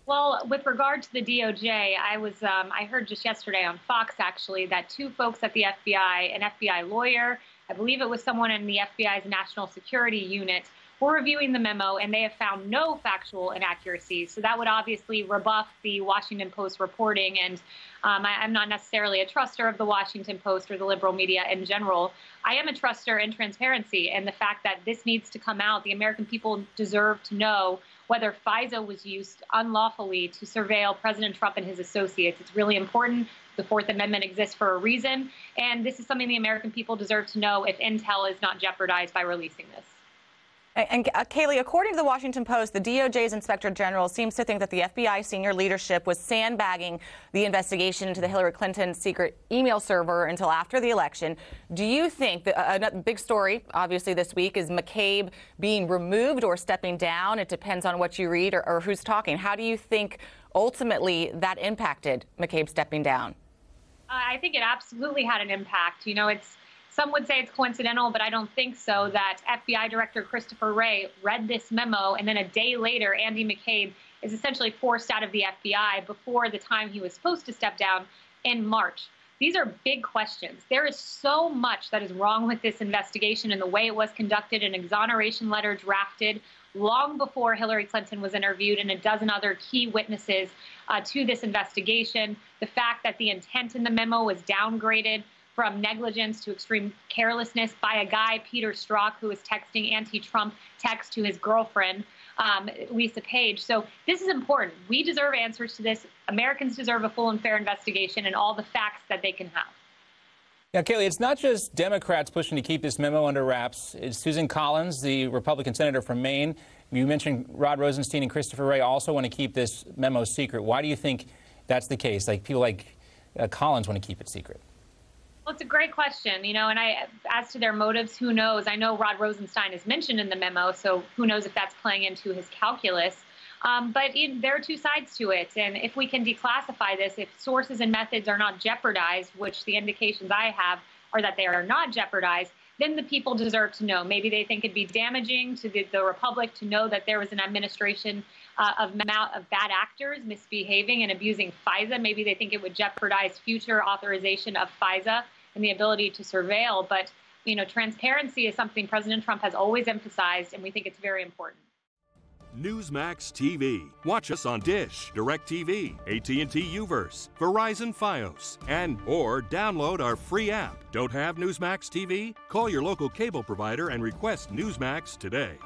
Well, with regard to the DOJ, I heard just yesterday on Fox actually that two folks at the FBI, an FBI lawyer, I believe it was someone in the FBI's National Security Unit, were reviewing the memo, and they have found no factual inaccuracies. So that would obviously rebuff the Washington Post reporting. And I'm not necessarily a truster of the Washington Post or the liberal media in general. I am a truster in transparency and the fact that this needs to come out. The American people deserve to know whether FISA was used unlawfully to surveil President Trump and his associates. It's really important. The Fourth Amendment exists for a reason. And this is something the American people deserve to know if intel is not jeopardized by releasing this. And Kayleigh, according to the Washington Post, the DOJ's Inspector General seems to think that the FBI senior leadership was sandbagging the investigation into the Hillary Clinton secret email server until after the election. Do you think that a big story, obviously, this week is McCabe being removed or stepping down? It depends on what you read or who's talking. How do you think ultimately that impacted McCabe stepping down? I think it absolutely had an impact. You know, some would say it's coincidental, but I don't think so, that FBI Director Christopher Wray read this memo, and then a day later, Andy McCabe is essentially forced out of the FBI before the time he was supposed to step down in March. These are big questions. There is so much that is wrong with this investigation and the way it was conducted, an exoneration letter drafted long before Hillary Clinton was interviewed and a dozen other key witnesses to this investigation. The fact that the intent in the memo was downgraded from negligence to extreme carelessness by a guy, Peter Strzok, who was texting anti-Trump text to his girlfriend, Lisa Page. So this is important. We deserve answers to this. Americans deserve a full and fair investigation and all the facts that they can have. Now, Kayleigh, it's not just Democrats pushing to keep this memo under wraps. It's Susan Collins, the Republican senator from Maine. You mentioned Rod Rosenstein and Christopher Wray also want to keep this memo secret. Why do you think that's the case? Like people like Collins want to keep it secret. Well, it's a great question, you know, and as to their motives, who knows? I know Rod Rosenstein is mentioned in the memo, so who knows if that's playing into his calculus. But there are two sides to it. And if we can declassify this, if sources and methods are not jeopardized, which the indications I have are that they are not jeopardized, then the people deserve to know. Maybe they think it'd be damaging to the Republic to know that there was an administration of bad actors misbehaving and abusing FISA. Maybe they think it would jeopardize future authorization of FISA and the ability to surveil. But, you know, transparency is something President Trump has always emphasized, and we think it's very important. Newsmax TV. Watch us on Dish, DirecTV, AT&T Uverse, Verizon Fios, or download our free app. Don't have Newsmax TV? Call your local cable provider and request Newsmax today.